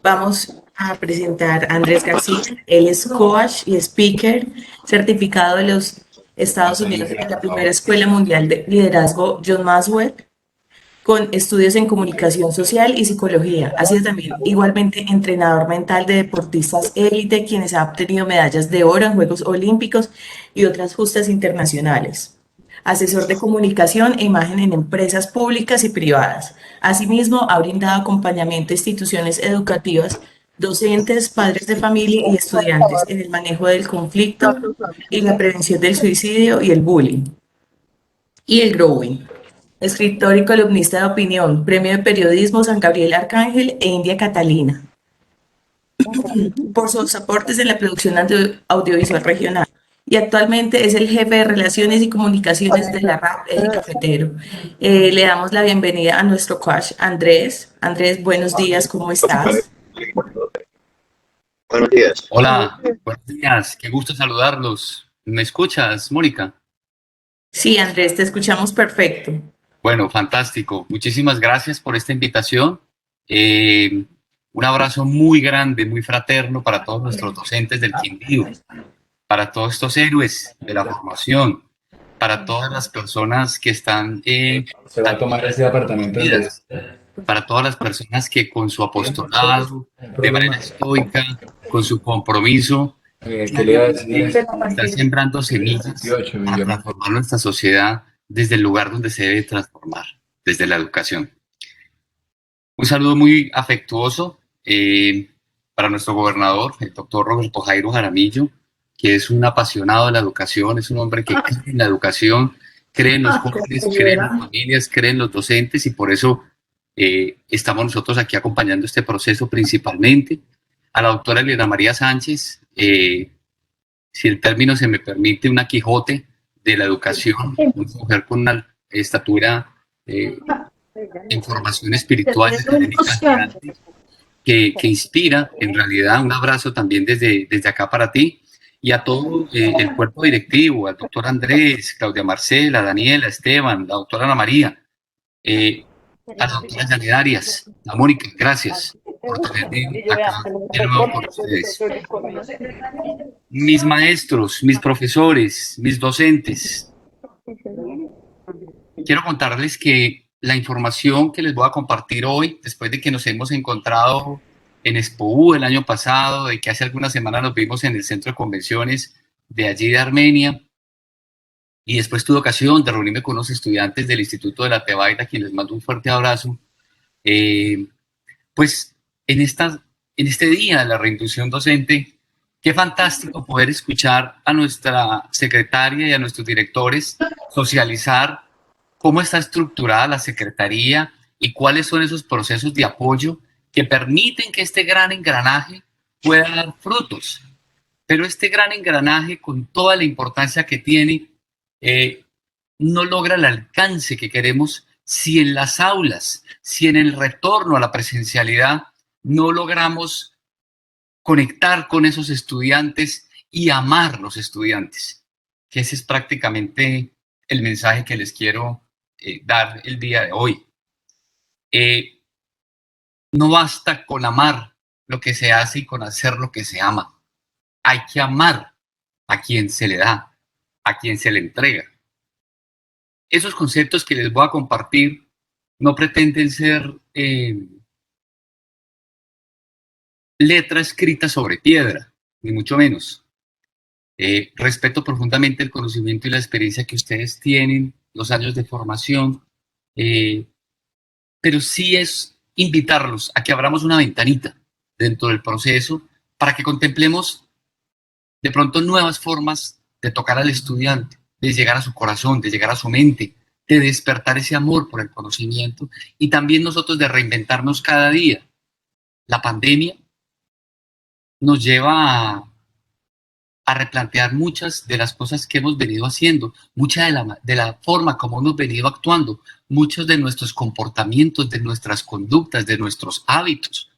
Vamos a presentar a Andrés García. Él es coach y speaker certificado de los Estados Unidos en la primera Escuela Mundial de Liderazgo John Maxwell, con estudios en comunicación social y psicología. Ha sido también igualmente entrenador mental de deportistas élite, quienes han obtenido medallas de oro en Juegos Olímpicos y otras justas internacionales. Asesor de comunicación e imagen en empresas públicas y privadas. Asimismo, ha brindado acompañamiento a instituciones educativas, docentes, padres de familia y estudiantes en el manejo del conflicto y la prevención del suicidio y el bullying y el growing. Escritor y columnista de opinión, Premio de Periodismo San Gabriel Arcángel e India Catalina, por sus aportes en la producción audiovisual regional. Y actualmente es el jefe de Relaciones y Comunicaciones de la RAP Eje Cafetero. Le damos la bienvenida a nuestro coach Andrés. Andrés, buenos días, ¿cómo estás? Buenos días. Hola, buenos días, qué gusto saludarlos. ¿Me escuchas, Mónica? Sí, Andrés, te escuchamos perfecto. Bueno, fantástico. Muchísimas gracias por esta invitación. Un abrazo muy grande, muy fraterno para todos nuestros docentes del Quindío, para todos estos héroes de la formación, para todas las personas que están Se va a tomar este apartamento para todas las personas que con su apostolado de manera estoica, con su compromiso, están sembrando semillas para transformar nuestra sociedad desde el lugar donde se debe transformar, desde la educación. Un saludo muy afectuoso para nuestro gobernador, el doctor Roberto Jairo Jaramillo, que es un apasionado de la educación, es un hombre que cree en la educación, cree en los jóvenes, cree en las familias, cree en los docentes, y por eso estamos nosotros aquí acompañando este proceso principalmente. A la doctora Elena María Sánchez, si el término se me permite, una Quijote de la educación, una mujer con una estatura en formación espiritual y académica que inspira, en realidad. Un abrazo también desde acá para ti y a todo el cuerpo directivo, al doctor Andrés, Claudia Marcela, Daniela, Esteban, la doctora Ana María, a la doctora Janet Arias, a Mónica, gracias por tenerme acá de nuevo con ustedes. Mis maestros, mis profesores, mis docentes, quiero contarles que la información que les voy a compartir hoy, después de que nos hemos encontrado en ExpoU el año pasado, de que hace algunas semanas nos vimos en el centro de convenciones de allí de Armenia, y después tuve ocasión de reunirme con los estudiantes del Instituto de la Tebaida, a quienes les mando un fuerte abrazo, pues en este día de la reinducción docente, qué fantástico poder escuchar a nuestra secretaria y a nuestros directores socializar cómo está estructurada la secretaría y cuáles son esos procesos de apoyo que permiten que este gran engranaje pueda dar frutos. Pero este gran engranaje, con toda la importancia que tiene, no logra el alcance que queremos si en las aulas, si en el retorno a la presencialidad, no logramos conectar con esos estudiantes y amar los estudiantes. Que ese es prácticamente el mensaje que les quiero dar el día de hoy. No basta con amar lo que se hace y con hacer lo que se ama. Hay que amar a quien se le da, a quien se le entrega. Esos conceptos que les voy a compartir no pretenden ser letra escrita sobre piedra, ni mucho menos. Respeto profundamente el conocimiento y la experiencia que ustedes tienen, los años de formación, pero sí es invitarlos a que abramos una ventanita dentro del proceso para que contemplemos de pronto nuevas formas de tocar al estudiante, de llegar a su corazón, de llegar a su mente, de despertar ese amor por el conocimiento y también nosotros de reinventarnos cada día. La pandemia nos lleva a replantear muchas de las cosas que hemos venido haciendo, mucha de la forma como hemos venido actuando, muchos de nuestros comportamientos, de nuestras conductas, de nuestros hábitos.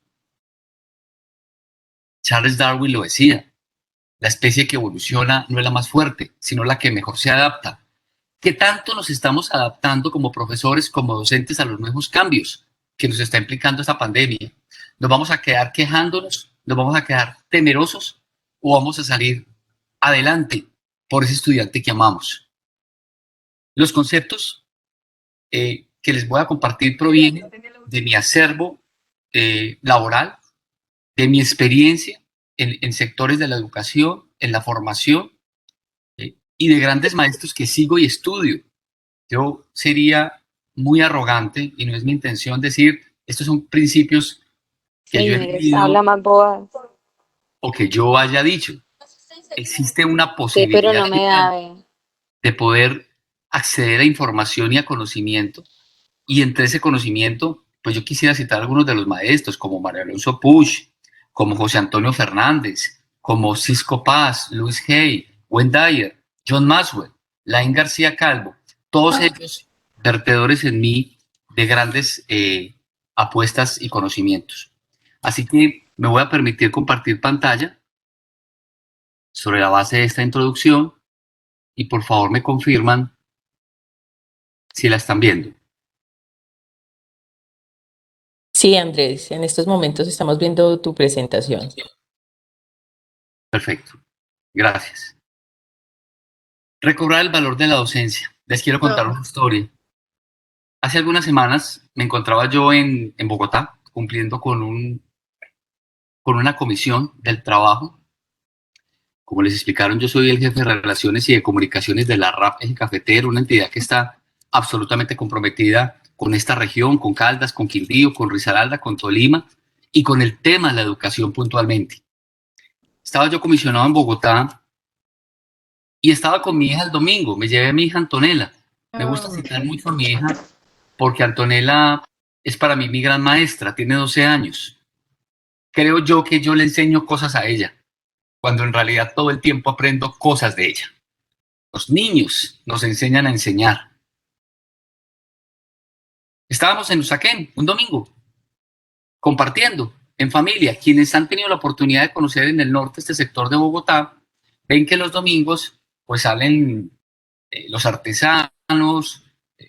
Charles Darwin lo decía, la especie que evoluciona no es la más fuerte, sino la que mejor se adapta. ¿Qué tanto nos estamos adaptando como profesores, como docentes a los nuevos cambios que nos está implicando esta pandemia? ¿Nos vamos a quedar quejándonos? ¿Nos vamos a quedar temerosos? ¿O vamos a salir adelante por ese estudiante que amamos? Los conceptos que les voy a compartir provienen de mi acervo laboral, de mi experiencia en sectores de la educación, en la formación y de grandes maestros que sigo y estudio. Yo sería muy arrogante, y no es mi intención decir, estos son principios que yo he vivido Habla más boba. o que yo haya dicho. Existe una Sí, posibilidad pero no me da, de poder acceder a información y a conocimiento, y entre ese conocimiento, pues yo quisiera citar algunos de los maestros, como Mario Alonso Puig, como José Antonio Fernández, como Cisco Paz, Luis Hay, Wayne Dyer, John Maxwell, Laín García Calvo, todos ellos vertedores en mí de grandes apuestas y conocimientos. Así que me voy a permitir compartir pantalla sobre la base de esta introducción y por favor me confirman si la están viendo. Sí, Andrés, en estos momentos estamos viendo tu presentación. Perfecto, gracias. Recobrar el valor de la docencia. Les quiero contar una historia. Hace algunas semanas me encontraba yo en Bogotá cumpliendo con una comisión del trabajo. Como les explicaron, yo soy el jefe de Relaciones y de Comunicaciones de la RAP Eje Cafetero, una entidad que está absolutamente comprometida con esta región, con Caldas, con Quindío, con Risaralda, con Tolima y con el tema de la educación puntualmente. Estaba yo comisionado en Bogotá y estaba con mi hija el domingo. Me llevé a mi hija Antonella. Me gusta citar mucho a mi hija porque Antonella es para mí mi gran maestra, tiene 12 años. Creo yo que yo le enseño cosas a ella, cuando en realidad todo el tiempo aprendo cosas de ella. Los niños nos enseñan a enseñar. Estábamos en Usaquén un domingo, compartiendo en familia. Quienes han tenido la oportunidad de conocer en el norte este sector de Bogotá, ven que los domingos pues salen los artesanos,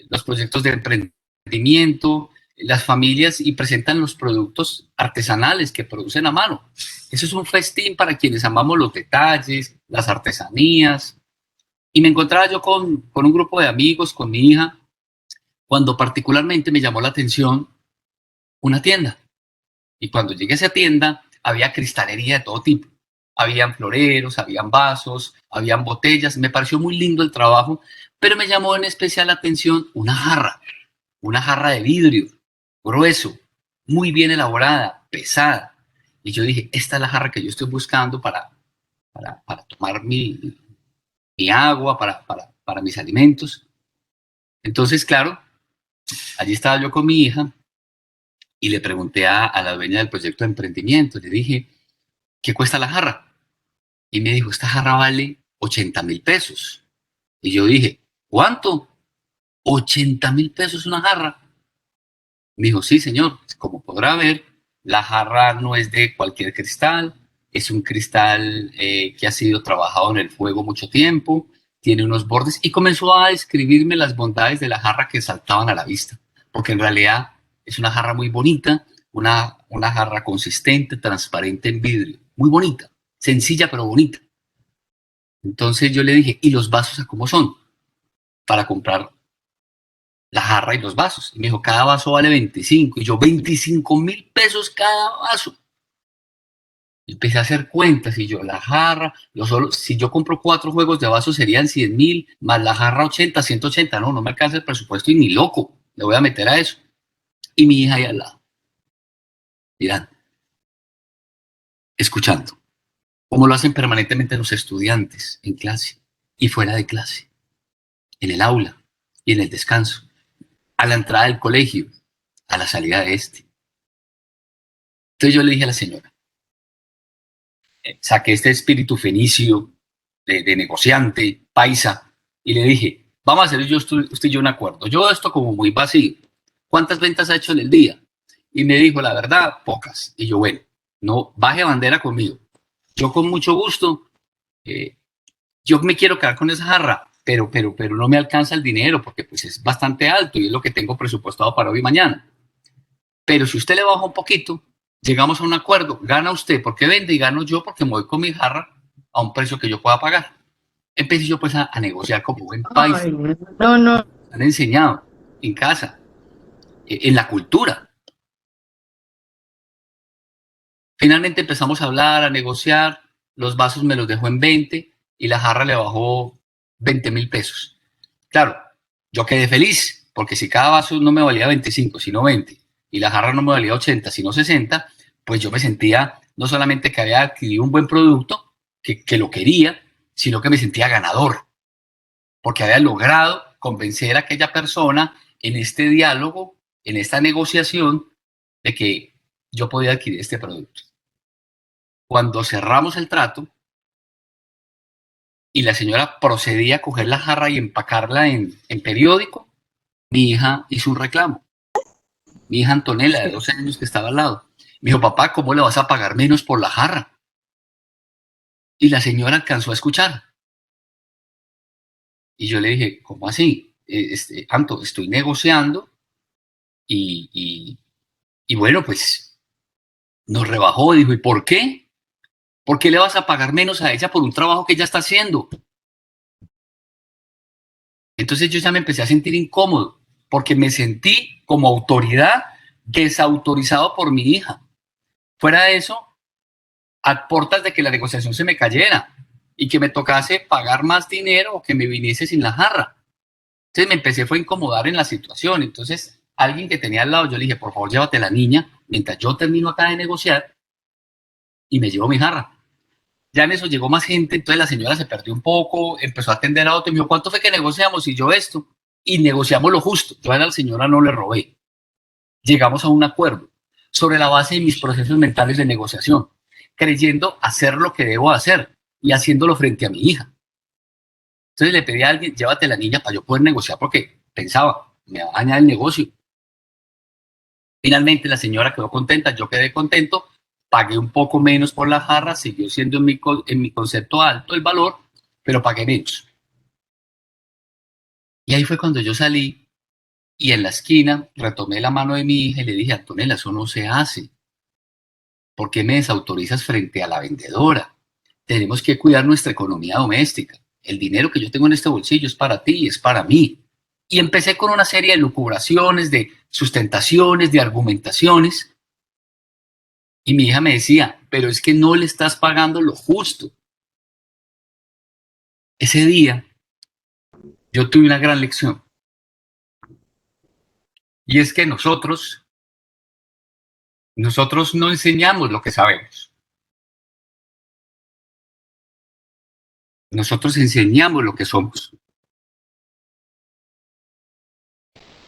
los proyectos de emprendimiento, las familias y presentan los productos artesanales que producen a mano. Eso es un festín para quienes amamos los detalles, las artesanías. Y me encontraba yo con un grupo de amigos, con mi hija, cuando particularmente me llamó la atención una tienda. Y cuando llegué a esa tienda, había cristalería de todo tipo. Habían floreros, habían vasos, habían botellas. Me pareció muy lindo el trabajo, pero me llamó en especial la atención una jarra de vidrio, grueso, muy bien elaborada, pesada. Y yo dije, esta es la jarra que yo estoy buscando para tomar mi agua, para mis alimentos. Entonces, claro, allí estaba yo con mi hija y le pregunté a la dueña del proyecto de emprendimiento, le dije, ¿qué cuesta la jarra? Y me dijo, esta jarra vale 80.000 pesos. Y yo dije, ¿cuánto? 80.000 pesos una jarra. Me dijo, sí, señor, como podrá ver, la jarra no es de cualquier cristal, es un cristal que ha sido trabajado en el fuego mucho tiempo, tiene unos bordes, y comenzó a describirme las bondades de la jarra que saltaban a la vista, porque en realidad es una jarra muy bonita, una jarra consistente, transparente en vidrio, muy bonita, sencilla pero bonita. Entonces yo le dije, ¿y los vasos a cómo son? Para comprar la jarra y los vasos. Y me dijo, cada vaso vale 25. Y yo, 25.000 pesos cada vaso. Y empecé a hacer cuentas y yo, la jarra, si yo compro 4 juegos de vasos serían 100.000, más la jarra 80, 180. No me alcanza el presupuesto y ni loco le voy a meter a eso. Y mi hija ahí al lado, mirando, escuchando, como lo hacen permanentemente los estudiantes en clase y fuera de clase, en el aula y en el descanso, a la entrada del colegio, a la salida de este. Entonces yo le dije a la señora, saqué este espíritu fenicio de negociante, paisa, y le dije, vamos a hacer usted y yo un acuerdo. Yo esto como muy vacío. ¿Cuántas ventas ha hecho en el día? Y me dijo, la verdad, pocas. Y yo, bueno, no baje bandera conmigo. Yo con mucho gusto, yo me quiero quedar con esa jarra, pero no me alcanza el dinero porque pues es bastante alto y es lo que tengo presupuestado para hoy y mañana. Pero si usted le baja un poquito, Llegamos a un acuerdo, gana usted porque vende y gano yo porque me voy con mi jarra a un precio que yo pueda pagar. Empecé yo pues a negociar como buen país. Ay, no, no. Han enseñado en casa, en la cultura. Finalmente empezamos a hablar, a negociar, los vasos me los dejó en 20 y la jarra le bajó 20.000 pesos. Claro, yo quedé feliz, porque si cada vaso no me valía 25, sino 20, y la jarra no me valía 80, sino 60, pues yo me sentía no solamente que había adquirido un buen producto, que lo quería, sino que me sentía ganador, porque había logrado convencer a aquella persona en este diálogo, en esta negociación, de que yo podía adquirir este producto. Cuando cerramos el trato y la señora procedía a coger la jarra y empacarla en periódico, mi hija hizo un reclamo. Mi hija Antonella, de 12 años, que estaba al lado. Me dijo, papá, ¿cómo le vas a pagar menos por la jarra? Y la señora alcanzó a escuchar. Y yo le dije, ¿cómo así? Anto, estoy negociando y bueno, pues nos rebajó. Dijo, ¿y por qué? ¿Por qué le vas a pagar menos a ella por un trabajo que ella está haciendo? Entonces yo ya me empecé a sentir incómodo, porque me sentí como autoridad desautorizado por mi hija. Fuera de eso, a portas de que la negociación se me cayera y que me tocase pagar más dinero o que me viniese sin la jarra. Entonces me empecé fue a incomodar en la situación. Entonces alguien que tenía al lado, yo le dije, por favor, llévate la niña mientras yo termino acá de negociar y me llevo mi jarra. Ya en eso llegó más gente, entonces la señora se perdió un poco, empezó a atender a otro y me dijo, ¿cuánto fue que negociamos? Y yo esto. Y negociamos lo justo. Yo a la señora no le robé. Llegamos a un acuerdo sobre la base de mis procesos mentales de negociación, creyendo hacer lo que debo hacer y haciéndolo frente a mi hija. Entonces le pedí a alguien, llévate la niña para yo poder negociar, porque pensaba, me va a dañar el negocio. Finalmente la señora quedó contenta, yo quedé contento, pagué un poco menos por la jarra, siguió siendo en mi concepto alto el valor, pero pagué menos. Y ahí fue cuando yo salí y en la esquina retomé la mano de mi hija y le dije, Antonella, eso no se hace. ¿Por qué me desautorizas frente a la vendedora? Tenemos que cuidar nuestra economía doméstica. El dinero que yo tengo en este bolsillo es para ti y es para mí. Y empecé con una serie de lucubraciones, de sustentaciones, de argumentaciones. Y mi hija me decía, pero es que no le estás pagando lo justo. Ese día yo tuve una gran lección. Y es que nosotros no enseñamos lo que sabemos. Nosotros enseñamos lo que somos.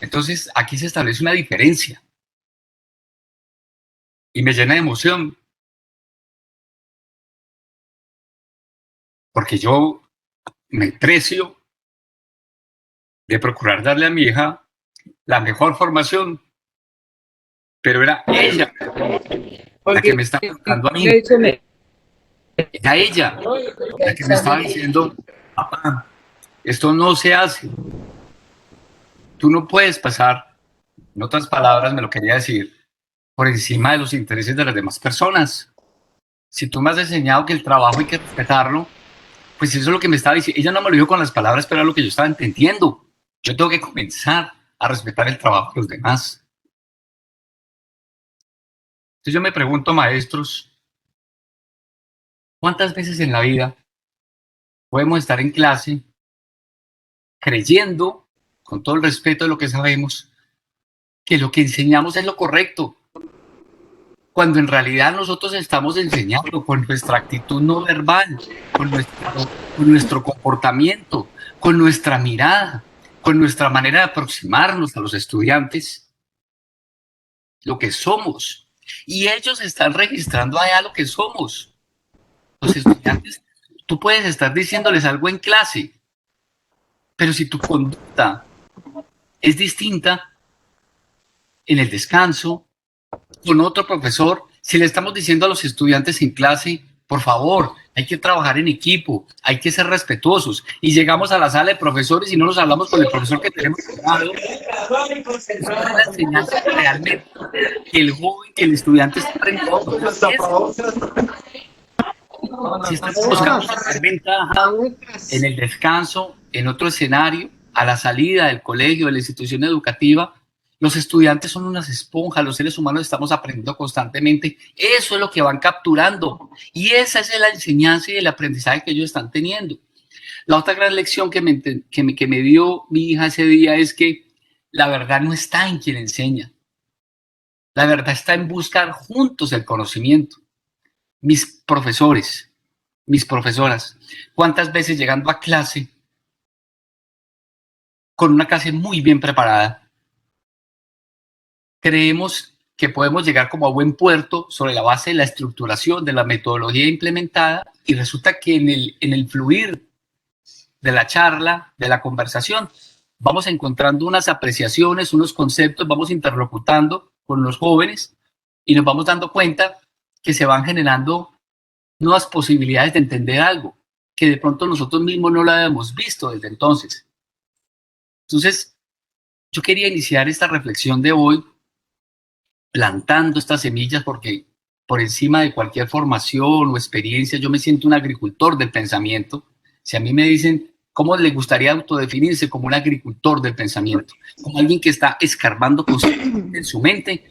Entonces, aquí se establece una diferencia. Y me llena de emoción. Porque yo me precio de procurar darle a mi hija la mejor formación, pero era ella la que me estaba tocando a mí. Era ella la que me estaba diciendo, papá, esto no se hace. Tú no puedes pasar, en otras palabras me lo quería decir, por encima de los intereses de las demás personas. Si tú me has enseñado que el trabajo hay que respetarlo, pues eso es lo que me estaba diciendo. Ella no me lo dijo con las palabras, pero era lo que yo estaba entendiendo. Yo tengo que comenzar a respetar el trabajo de los demás. Entonces yo me pregunto, maestros, ¿cuántas veces en la vida podemos estar en clase creyendo, con todo el respeto de lo que sabemos, que lo que enseñamos es lo correcto, cuando en realidad nosotros estamos enseñando con nuestra actitud no verbal, con nuestro comportamiento, con nuestra mirada, con nuestra manera de aproximarnos a los estudiantes, lo que somos? Y ellos están registrando allá lo que somos. Los estudiantes, tú puedes estar diciéndoles algo en clase, pero si tu conducta es distinta en el descanso, con otro profesor, si le estamos diciendo a los estudiantes en clase, Por favor, hay que trabajar en equipo, hay que ser respetuosos. Y llegamos a la sala de profesores y no nos hablamos con el profesor que tenemos al lado. Es la enseñanza realmente que el joven, que el estudiante está aprendiendo. Si estamos buscando ser ventaja en el descanso, en otro escenario, a la salida del colegio, de la institución educativa, los estudiantes son unas esponjas, los seres humanos estamos aprendiendo constantemente. Eso es lo que van capturando. Y esa es la enseñanza y el aprendizaje que ellos están teniendo. La otra gran lección que me dio mi hija ese día es que la verdad no está en quien enseña. La verdad está en buscar juntos el conocimiento. Mis profesores, mis profesoras, ¿cuántas veces llegando a clase con una clase muy bien preparada, creemos que podemos llegar como a buen puerto sobre la base de la estructuración, de la metodología implementada, y resulta que en el fluir de la charla, de la conversación, vamos encontrando unas apreciaciones, unos conceptos, vamos interlocutando con los jóvenes y nos vamos dando cuenta que se van generando nuevas posibilidades de entender algo que de pronto nosotros mismos no lo habíamos visto desde entonces. Entonces, yo quería iniciar esta reflexión de hoy plantando estas semillas porque por encima de cualquier formación o experiencia, yo me siento un agricultor del pensamiento. Si a mí me dicen cómo le gustaría autodefinirse como un agricultor del pensamiento, como alguien que está escarbando constantemente en su mente,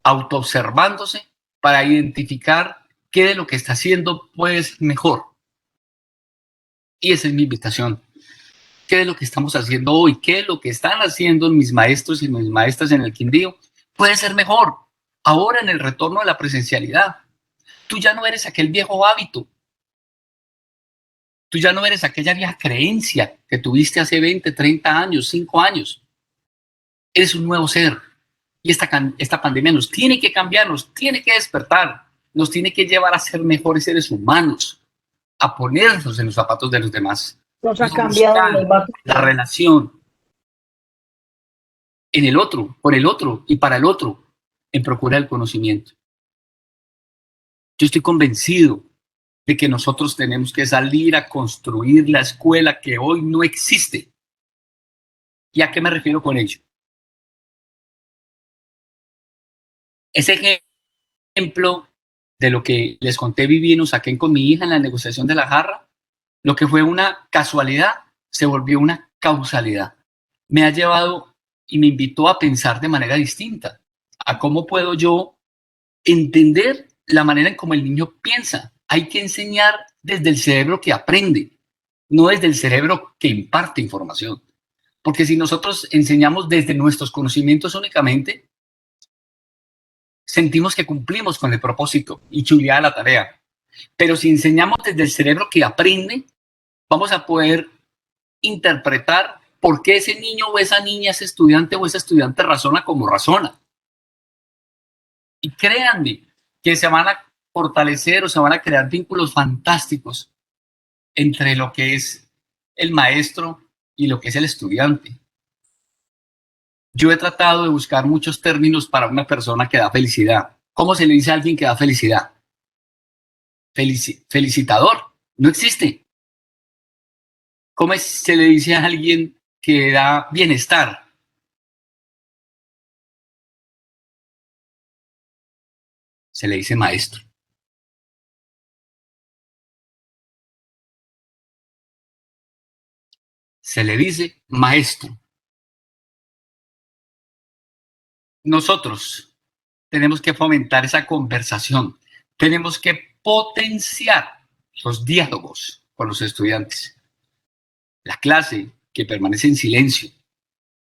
autoobservándose para identificar qué de lo que está haciendo puede ser mejor. Y esa es mi invitación. ¿Qué de lo que estamos haciendo hoy? ¿Qué de lo que están haciendo mis maestros y mis maestras en el Quindío puede ser mejor? Ahora en el retorno a la presencialidad. Tú ya no eres aquel viejo hábito. Tú ya no eres aquella vieja creencia que tuviste hace 20, 30 años, 5 años. Eres un nuevo ser. Y esta pandemia nos tiene que cambiar, nos tiene que despertar, nos tiene que llevar a ser mejores seres humanos, a ponernos en los zapatos de los demás. Nos ha cambiado la relación en el otro, por el otro y para el otro, en procura del conocimiento. Yo estoy convencido de que nosotros tenemos que salir a construir la escuela que hoy no existe. ¿Y a qué me refiero con ello? Ese ejemplo de lo que les conté, viví y nos saqué con mi hija en la negociación de la jarra, lo que fue una casualidad se volvió una causalidad. Me ha llevado y me invitó a pensar de manera distinta, a cómo puedo yo entender la manera en cómo el niño piensa. Hay que enseñar desde el cerebro que aprende, no desde el cerebro que imparte información. Porque si nosotros enseñamos desde nuestros conocimientos únicamente, sentimos que cumplimos con el propósito y chuleada la tarea. Pero si enseñamos desde el cerebro que aprende, vamos a poder interpretar por qué ese niño o esa niña, ese estudiante o esa estudiante razona como razona. Y créanme que se van a fortalecer o se van a crear vínculos fantásticos entre lo que es el maestro y lo que es el estudiante. Yo he tratado de buscar muchos términos para una persona que da felicidad. ¿Cómo se le dice a alguien que da felicidad? Felicitador. No existe. ¿Cómo se le dice a alguien que da bienestar? Se le dice maestro. Se le dice maestro. Nosotros tenemos que fomentar esa conversación. Tenemos que potenciar los diálogos con los estudiantes. La clase que permanece en silencio,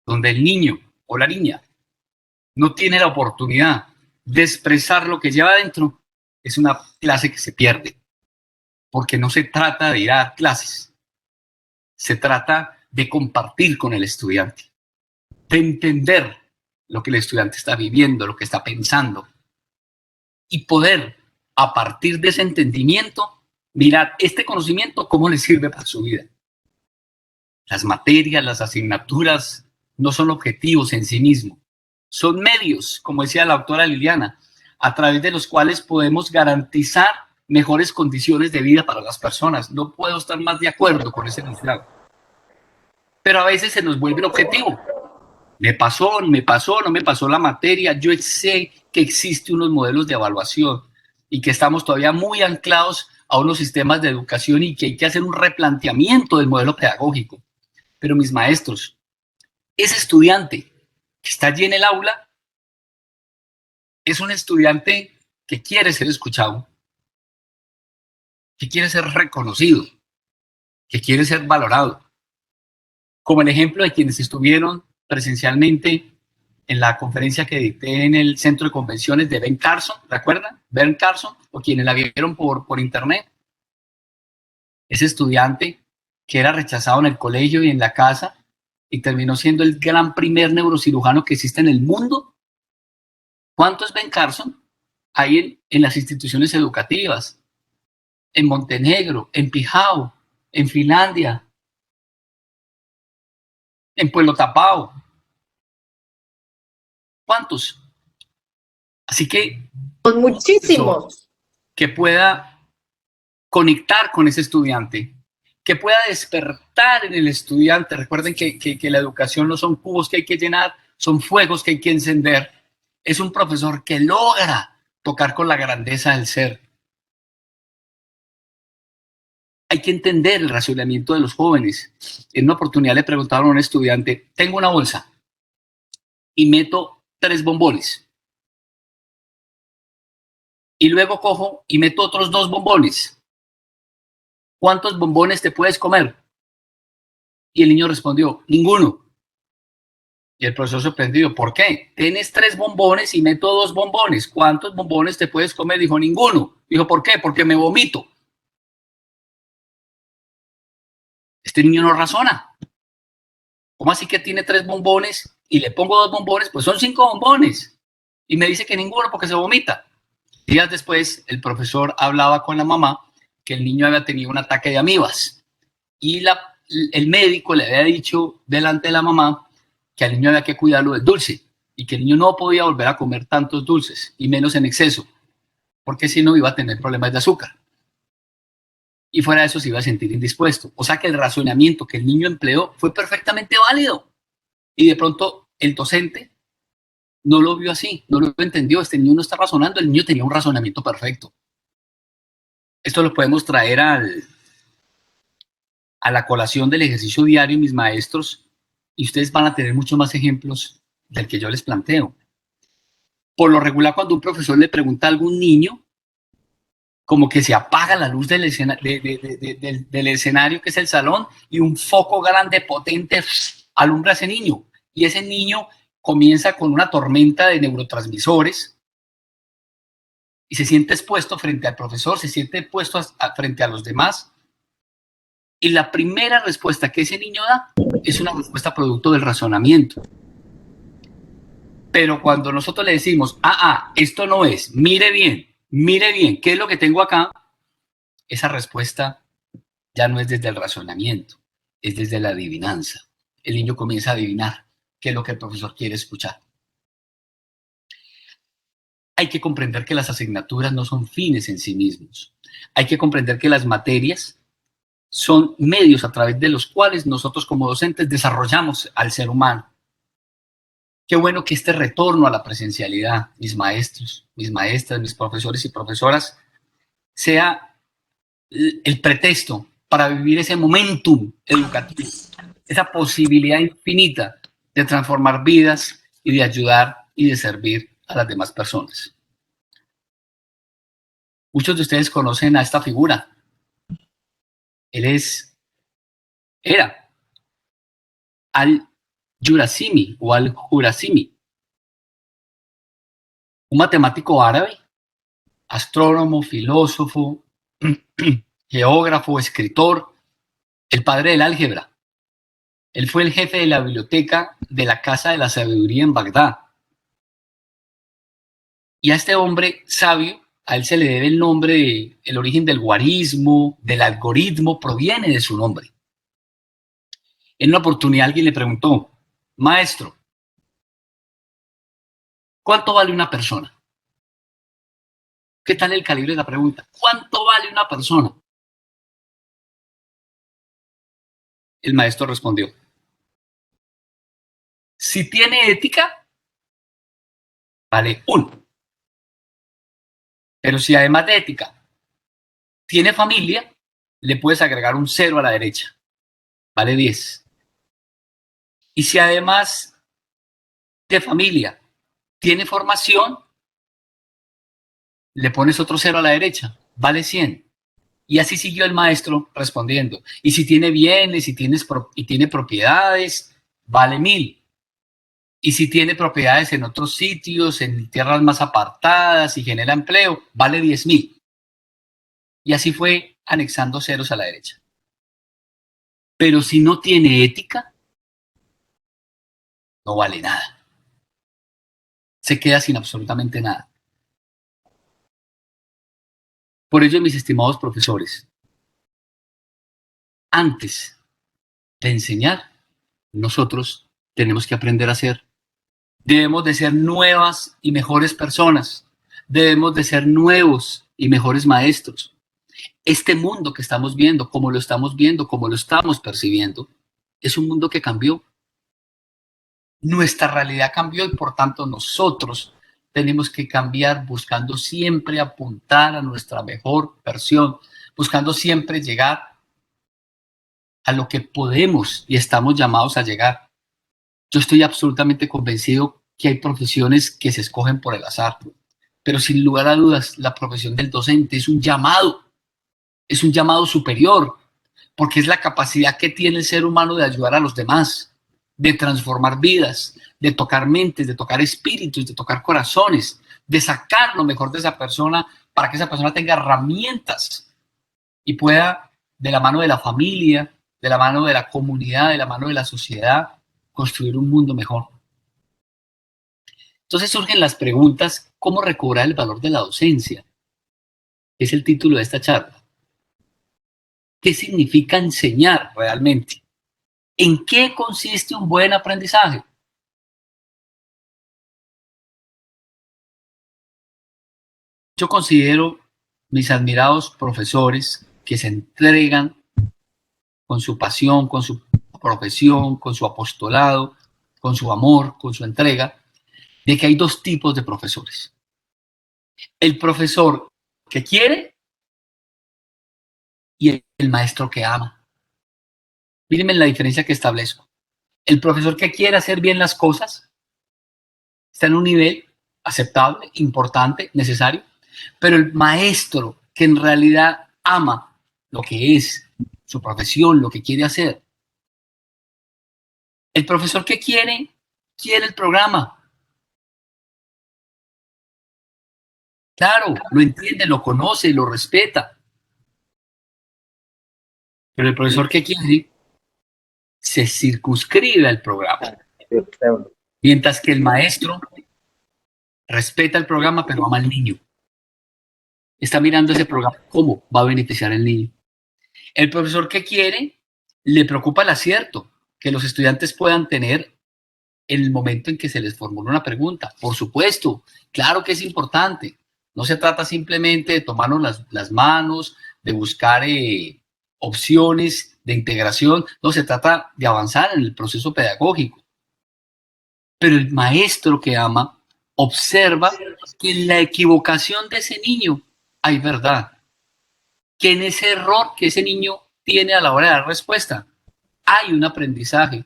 donde el niño o la niña no tiene la oportunidad de expresar lo que lleva adentro, es una clase que se pierde. Porque no se trata de ir a clases. Se trata de compartir con el estudiante, de entender lo que el estudiante está viviendo, lo que está pensando, y poder, a partir de ese entendimiento, mirar este conocimiento cómo le sirve para su vida. Las materias, las asignaturas no son objetivos en sí mismos, son medios, como decía la autora Liliana, a través de los cuales podemos garantizar mejores condiciones de vida para las personas. No puedo estar más de acuerdo con ese enunciado. Pero a veces se nos vuelve el objetivo. Me pasó, no me pasó la materia. Yo sé que existen unos modelos de evaluación y que estamos todavía muy anclados a unos sistemas de educación y que hay que hacer un replanteamiento del modelo pedagógico. Pero mis maestros, ese estudiante que está allí en el aula es un estudiante que quiere ser escuchado, que quiere ser reconocido, que quiere ser valorado. Como el ejemplo de quienes estuvieron presencialmente en la conferencia que dicté en el centro de convenciones de Ben Carson, ¿recuerdan? Ben Carson, o quienes la vieron por internet. Ese estudiante que era rechazado en el colegio y en la casa y terminó siendo el gran primer neurocirujano que existe en el mundo. ¿Cuántos Ben Carson hay en las instituciones educativas? En Montenegro, en Pijao, en Finlandia, en Pueblo Tapao. ¿Cuántos? Así que Son muchísimos. que pueda conectar con ese estudiante, que pueda despertar en el estudiante. Recuerden que la educación no son cubos que hay que llenar, son fuegos que hay que encender. Es un profesor que logra tocar con la grandeza del ser. Hay que entender el razonamiento de los jóvenes. En una oportunidad le preguntaron a un estudiante, tengo una bolsa y meto 3 bombones. Y luego cojo y meto otros 2 bombones. ¿Cuántos bombones te puedes comer? Y el niño respondió, ninguno. Y el profesor sorprendido, ¿por qué? Tienes 3 bombones y meto 2 bombones. ¿Cuántos bombones te puedes comer? Dijo, ninguno. Dijo, ¿por qué? Porque me vomito. Este niño no razona. ¿Cómo así que tiene 3 bombones y le pongo 2 bombones? Pues son 5 bombones. Y me dice que ninguno porque se vomita. Días después, el profesor hablaba con la mamá que el niño había tenido un ataque de amibas. Y el médico le había dicho delante de la mamá que al niño había que cuidarlo del dulce y que el niño no podía volver a comer tantos dulces y menos en exceso, porque si no iba a tener problemas de azúcar. Y fuera de eso se iba a sentir indispuesto. O sea que el razonamiento que el niño empleó fue perfectamente válido. Y de pronto el docente no lo vio así, no lo entendió. Este niño no está razonando, el niño tenía un razonamiento perfecto. Esto lo podemos traer a la colación del ejercicio diario, mis maestros, y ustedes van a tener muchos más ejemplos del que yo les planteo. Por lo regular, cuando un profesor le pregunta a algún niño, como que se apaga la luz del escenario que es el salón y un foco grande, potente, alumbra a ese niño. Y ese niño comienza con una tormenta de neurotransmisores y se siente expuesto frente al profesor, se siente expuesto frente a los demás. Y la primera respuesta que ese niño da es una respuesta producto del razonamiento. Pero cuando nosotros le decimos, esto no es, mire bien, ¿qué es lo que tengo acá? Esa respuesta ya no es desde el razonamiento, es desde la adivinanza. El niño comienza a adivinar qué es lo que el profesor quiere escuchar. Hay que comprender que las asignaturas no son fines en sí mismos. Hay que comprender que las materias son medios a través de los cuales nosotros como docentes desarrollamos al ser humano. Qué bueno que este retorno a la presencialidad, mis maestros, mis maestras, mis profesores y profesoras, sea el pretexto para vivir ese momentum educativo, esa posibilidad infinita de transformar vidas y de ayudar y de servir a las demás personas. Muchos de ustedes conocen a esta figura. Él era Al-Jurazimi o Al-Jurazimi, un matemático árabe, astrónomo, filósofo, geógrafo, escritor, el padre del álgebra. Él fue el jefe de la biblioteca de la Casa de la Sabiduría en Bagdad. Y a este hombre sabio, a él se le debe el nombre, el origen del guarismo, del algoritmo, proviene de su nombre. En una oportunidad alguien le preguntó, maestro, ¿cuánto vale una persona? ¿Qué tal el calibre de la pregunta? ¿Cuánto vale una persona? El maestro respondió: si tiene ética, vale 1. Pero si además de ética tiene familia, le puedes agregar un 0 a la derecha, vale 10. Y si además de familia tiene formación, le pones otro 0 a la derecha, vale 100. Y así siguió el maestro respondiendo. Y si tiene bienes y tiene propiedades, vale 1000. Y si tiene propiedades en otros sitios, en tierras más apartadas y genera empleo, vale 10.000. Y así fue anexando ceros a la derecha. Pero si no tiene ética, no vale nada. Se queda sin absolutamente nada. Por ello, mis estimados profesores, antes de enseñar, nosotros tenemos que aprender a ser. Debemos de ser nuevas y mejores personas. Debemos de ser nuevos y mejores maestros. Este mundo que estamos viendo, como lo estamos percibiendo, es un mundo que cambió. Nuestra realidad cambió y por tanto nosotros tenemos que cambiar buscando siempre apuntar a nuestra mejor versión, buscando siempre llegar a lo que podemos y estamos llamados a llegar. Yo estoy absolutamente convencido que hay profesiones que se escogen por el azar, pero sin lugar a dudas la profesión del docente es un llamado superior, porque es la capacidad que tiene el ser humano de ayudar a los demás, de transformar vidas, de tocar mentes, de tocar espíritus, de tocar corazones, de sacar lo mejor de esa persona para que esa persona tenga herramientas y pueda, de la mano de la familia, de la mano de la comunidad, de la mano de la sociedad, construir un mundo mejor. Entonces surgen las preguntas: ¿cómo recobrar el valor de la docencia? Es el título de esta charla. ¿Qué significa enseñar realmente? ¿En qué consiste un buen aprendizaje? Yo considero mis admirados profesores que se entregan con su pasión, con su profesión, con su apostolado, con su amor, con su entrega, de que hay 2 tipos de profesores. El profesor que quiere y el maestro que ama. Mírenme la diferencia que establezco. El profesor que quiere hacer bien las cosas está en un nivel aceptable, importante, necesario, pero el maestro que en realidad ama lo que es su profesión, lo que quiere hacer. El profesor que quiere el programa. Claro, lo entiende, lo conoce, lo respeta. Pero el profesor que quiere se circunscribe al programa. Mientras que el maestro respeta el programa, pero ama al niño. Está mirando ese programa, cómo va a beneficiar al niño. El profesor que quiere, le preocupa el acierto que los estudiantes puedan tener en el momento en que se les formula una pregunta. Por supuesto, claro que es importante. No se trata simplemente de tomarnos las manos, de buscar opciones de integración. No, se trata de avanzar en el proceso pedagógico. Pero el maestro que ama observa que en la equivocación de ese niño hay verdad. Que en ese error que ese niño tiene a la hora de dar respuesta hay un aprendizaje.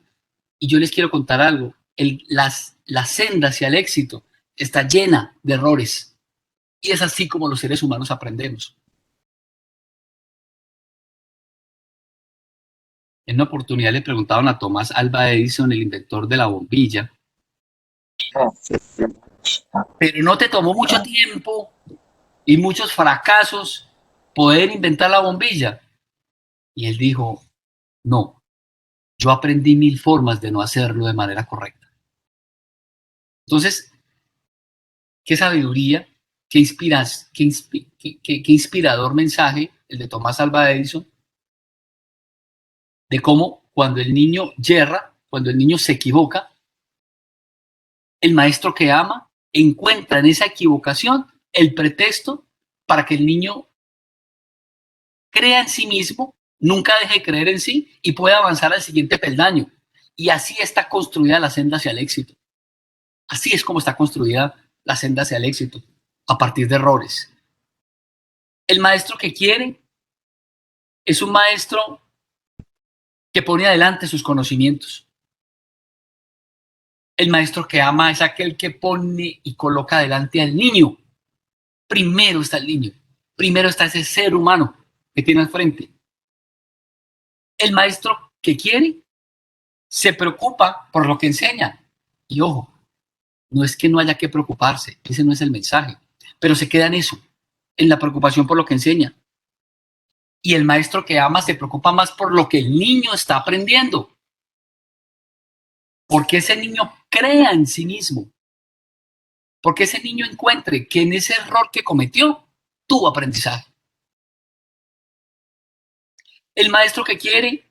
Y yo les quiero contar algo. La senda hacia el éxito está llena de errores. Y es así como los seres humanos aprendemos. En una oportunidad le preguntaban a Thomas Alva Edison, el inventor de la bombilla, pero ¿no te tomó mucho tiempo y muchos fracasos poder inventar la bombilla? Y él dijo: no, yo aprendí 1000 formas de no hacerlo de manera correcta. Entonces, qué sabiduría, qué inspirador mensaje el de Thomas Alva Edison, de cómo cuando el niño yerra, cuando el niño se equivoca, el maestro que ama encuentra en esa equivocación el pretexto para que el niño crea en sí mismo, nunca deje de creer en sí y pueda avanzar al siguiente peldaño. Y así está construida la senda hacia el éxito. Así es como está construida la senda hacia el éxito, a partir de errores. El maestro que quiere es un maestro que pone adelante sus conocimientos. El maestro que ama es aquel que pone y coloca adelante al niño. Primero está el niño, primero está ese ser humano que tiene al frente. El maestro que quiere se preocupa por lo que enseña. Y ojo, no es que no haya que preocuparse, ese no es el mensaje, pero se queda en eso, en la preocupación por lo que enseña. Y el maestro que ama se preocupa más por lo que el niño está aprendiendo, porque ese niño crea en sí mismo, porque ese niño encuentre que en ese error que cometió tuvo aprendizaje. El maestro que quiere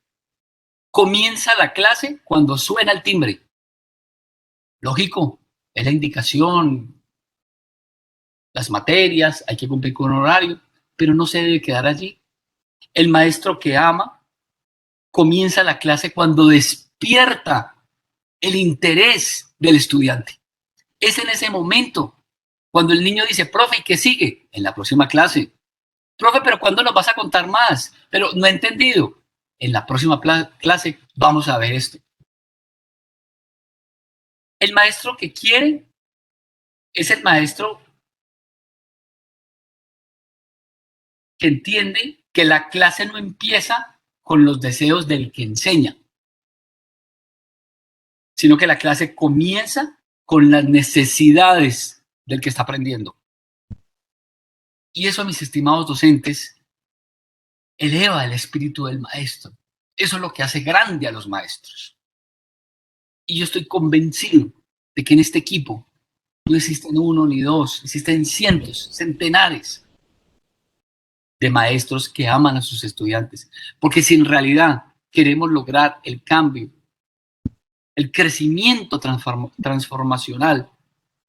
comienza la clase cuando suena el timbre. Lógico, es la indicación, las materias, hay que cumplir con un horario, pero no se debe quedar allí. El maestro que ama comienza la clase cuando despierta el interés del estudiante. Es en ese momento cuando el niño dice, profe, ¿y qué sigue? En la próxima clase. Profe, ¿pero cuándo nos vas a contar más? Pero no he entendido. En la próxima clase vamos a ver esto. El maestro que quiere es el maestro que entiende que la clase no empieza con los deseos del que enseña, sino que la clase comienza con las necesidades del que está aprendiendo. Y eso, mis estimados docentes, eleva el espíritu del maestro. Eso es lo que hace grande a los maestros. Y yo estoy convencido de que en este equipo no existen uno ni dos, existen cientos, centenares de maestros que aman a sus estudiantes. Porque si en realidad queremos lograr el cambio, el crecimiento transformacional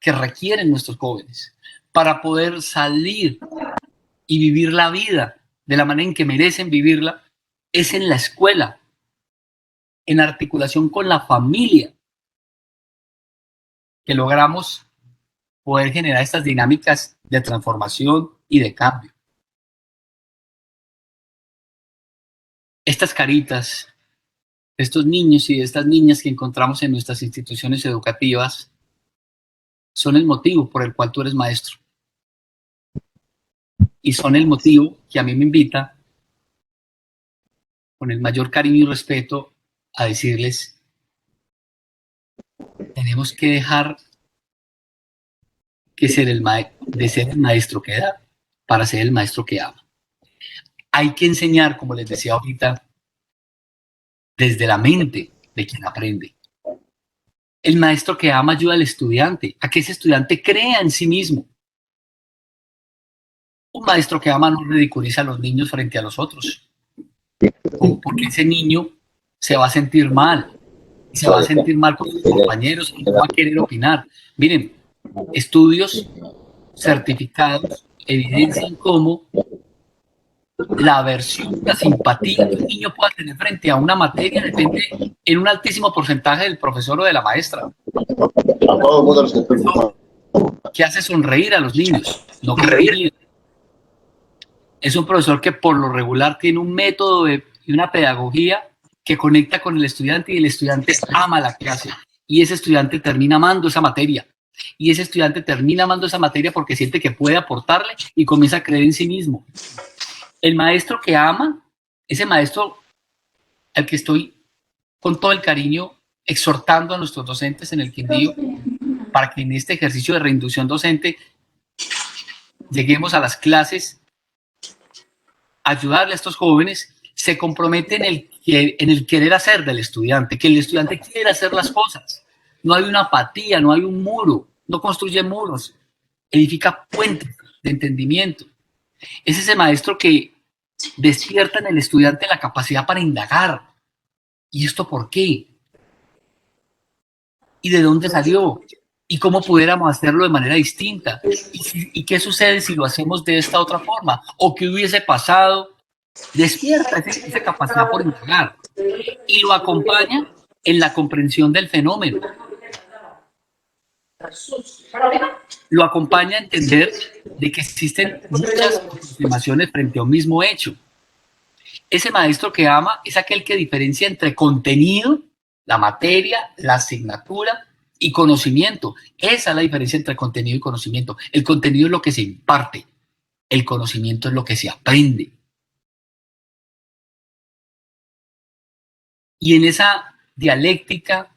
que requieren nuestros jóvenes para poder salir y vivir la vida de la manera en que merecen vivirla, es en la escuela, en articulación con la familia, que logramos poder generar estas dinámicas de transformación y de cambio. Estas caritas, estos niños y estas niñas que encontramos en nuestras instituciones educativas son el motivo por el cual tú eres maestro. Y son el motivo que a mí me invita, con el mayor cariño y respeto, a decirles, tenemos que dejar de ser el maestro que da para ser el maestro que ama. Hay que enseñar, como les decía ahorita, desde la mente de quien aprende. El maestro que ama ayuda al estudiante a que ese estudiante crea en sí mismo. Un maestro que ama no ridiculiza a los niños frente a los otros, porque ese niño se va a sentir mal, y se va a sentir mal con sus compañeros y no va a querer opinar. Miren, estudios certificados evidencian cómo la aversión, la simpatía que un niño pueda tener frente a una materia depende en un altísimo porcentaje del profesor o de la maestra. Que hace sonreír a los niños, no que reír. Es un profesor que por lo regular tiene un método y una pedagogía que conecta con el estudiante y el estudiante ama la clase. Y ese estudiante termina amando esa materia. Y ese estudiante termina amando esa materia porque siente que puede aportarle y comienza a creer en sí mismo. El maestro que ama, ese maestro al que estoy con todo el cariño exhortando a nuestros docentes en el Quindío para que en este ejercicio de reinducción docente lleguemos a las clases, ayudarle a estos jóvenes, se compromete en el querer hacer del estudiante, que el estudiante quiera hacer las cosas. No hay una apatía, no hay un muro, no construye muros, edifica puentes de entendimiento. Es ese maestro que despierta en el estudiante la capacidad para indagar. ¿Y esto por qué? ¿Y de dónde salió? y cómo pudiéramos hacerlo de manera distinta. ¿Y qué sucede si lo hacemos de esta otra forma? ¿O qué hubiese pasado? Despierta esa capacidad por indagar y lo acompaña en la comprensión del fenómeno. Lo acompaña a entender de que existen muchas aproximaciones frente a un mismo hecho. Ese maestro que ama es aquel que diferencia entre contenido, la materia, la asignatura y conocimiento. Esa es la diferencia entre contenido y conocimiento. El contenido es lo que se imparte, el conocimiento es lo que se aprende. Y en esa dialéctica,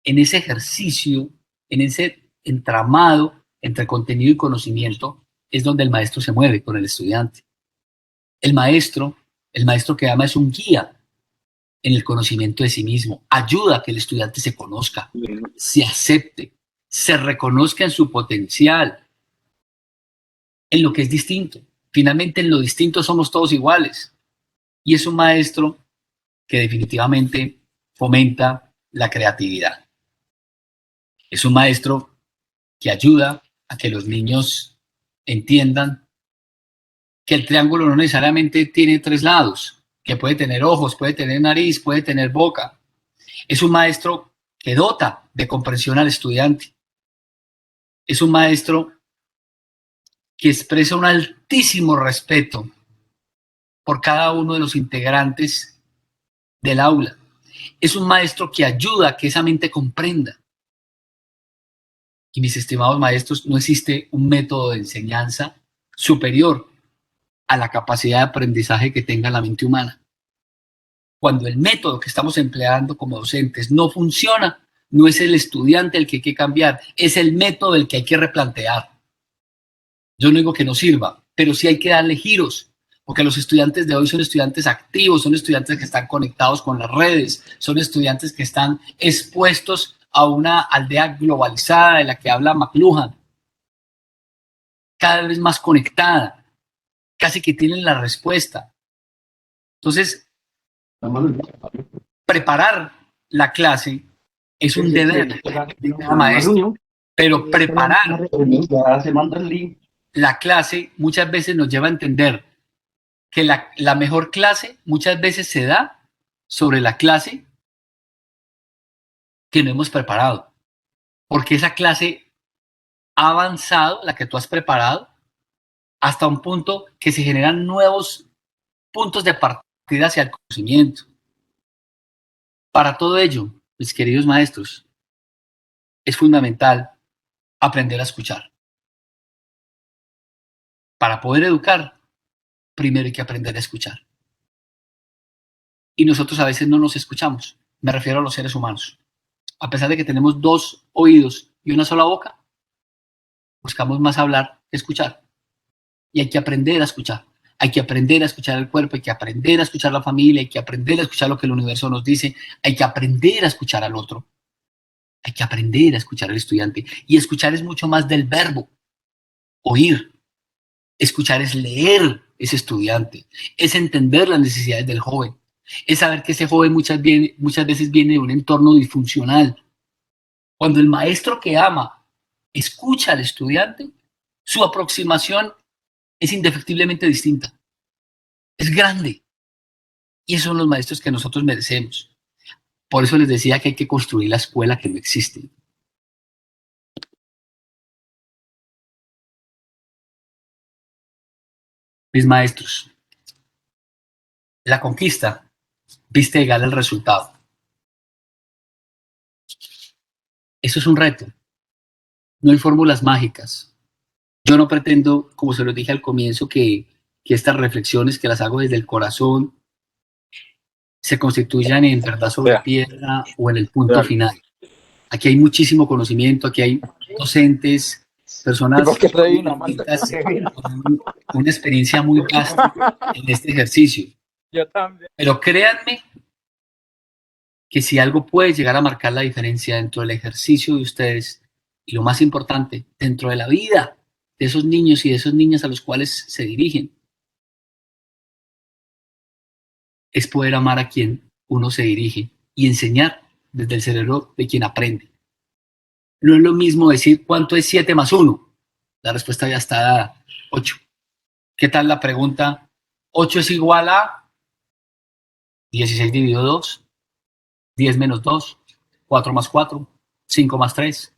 en ese ejercicio, en ese entramado entre contenido y conocimiento, es donde el maestro se mueve con el estudiante. El maestro que ama es un guía en el conocimiento de sí mismo, ayuda a que el estudiante se conozca, se acepte, se reconozca en su potencial, en lo que es distinto. Finalmente, en lo distinto somos todos iguales. Y es un maestro que definitivamente fomenta la creatividad. Es un maestro que ayuda a que los niños entiendan que el triángulo no necesariamente tiene 3 lados, que puede tener ojos, puede tener nariz, puede tener boca. Es un maestro que dota de comprensión al estudiante. Es un maestro que expresa un altísimo respeto por cada uno de los integrantes del aula. Es un maestro que ayuda a que esa mente comprenda. Y mis estimados maestros, no existe un método de enseñanza superior a la capacidad de aprendizaje que tenga la mente humana. Cuando el método que estamos empleando como docentes no funciona, no es el estudiante el que hay que cambiar, es el método el que hay que replantear. Yo no digo que no sirva, pero sí hay que darle giros, porque los estudiantes de hoy son estudiantes activos, son estudiantes que están conectados con las redes, son estudiantes que están expuestos a una aldea globalizada de la que habla McLuhan, cada vez más conectada, casi que tienen la respuesta. Entonces, preparar la clase es un deber de cada maestro, pero preparar la clase muchas veces nos lleva a entender que la mejor clase muchas veces se da sobre la clase que no hemos preparado, porque esa clase ha avanzado, la que tú has preparado, hasta un punto que se generan nuevos puntos de partida hacia el conocimiento. Para todo ello, mis queridos maestros, es fundamental aprender a escuchar. Para poder educar, primero hay que aprender a escuchar. Y nosotros a veces no nos escuchamos. Me refiero a los seres humanos. A pesar de que tenemos 2 oídos y una sola boca, buscamos más hablar que escuchar. Y hay que aprender a escuchar. Hay que aprender a escuchar el cuerpo, hay que aprender a escuchar la familia, hay que aprender a escuchar lo que el universo nos dice, hay que aprender a escuchar al otro. Hay que aprender a escuchar al estudiante. Y escuchar es mucho más del verbo. Oír. Escuchar es leer ese estudiante. Es entender las necesidades del joven. Es saber que ese joven muchas veces viene de un entorno disfuncional. Cuando el maestro que ama escucha al estudiante, su aproximación es indefectiblemente distinta. Es grande. Y esos son los maestros que nosotros merecemos. Por eso les decía que hay que construir la escuela que no existe. Mis maestros, la conquista viste llegar al resultado. Eso es un reto. No hay fórmulas mágicas. Yo no pretendo, como se lo dije al comienzo, que estas reflexiones que las hago desde el corazón se constituyan en verdad sobre piedra o en el punto final. Aquí hay muchísimo conocimiento, aquí hay docentes, personas con una experiencia muy vasta en este ejercicio. Yo también. Pero créanme que si algo puede llegar a marcar la diferencia dentro del ejercicio de ustedes, y lo más importante, dentro de la vida de esos niños y de esas niñas a los cuales se dirigen, es poder amar a quien uno se dirige y enseñar desde el cerebro de quien aprende. No es lo mismo decir cuánto es 7 más 1. La respuesta ya está dada, 8. ¿Qué tal la pregunta? 8 es igual a 16 dividido 2, 10 menos 2, 4 más 4, 5 más 3,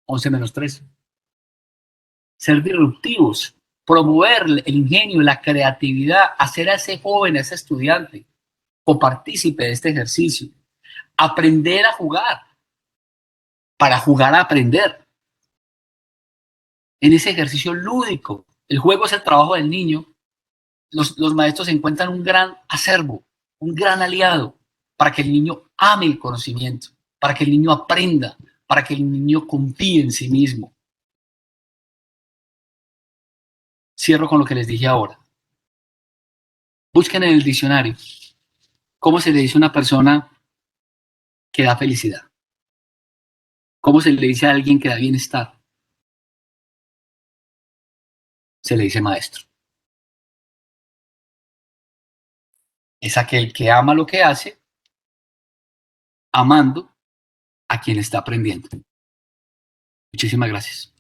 11 menos 3. Ser disruptivos, promover el ingenio, la creatividad, hacer a ese joven, a ese estudiante, copartícipe de este ejercicio, aprender a jugar, para jugar a aprender. En ese ejercicio lúdico, el juego es el trabajo del niño, los maestros encuentran un gran acervo, un gran aliado para que el niño ame el conocimiento, para que el niño aprenda, para que el niño confíe en sí mismo. Cierro con lo que les dije ahora. Busquen en el diccionario cómo se le dice a una persona que da felicidad. ¿Cómo se le dice a alguien que da bienestar? Se le dice maestro. Es aquel que ama lo que hace, amando a quien está aprendiendo. Muchísimas gracias.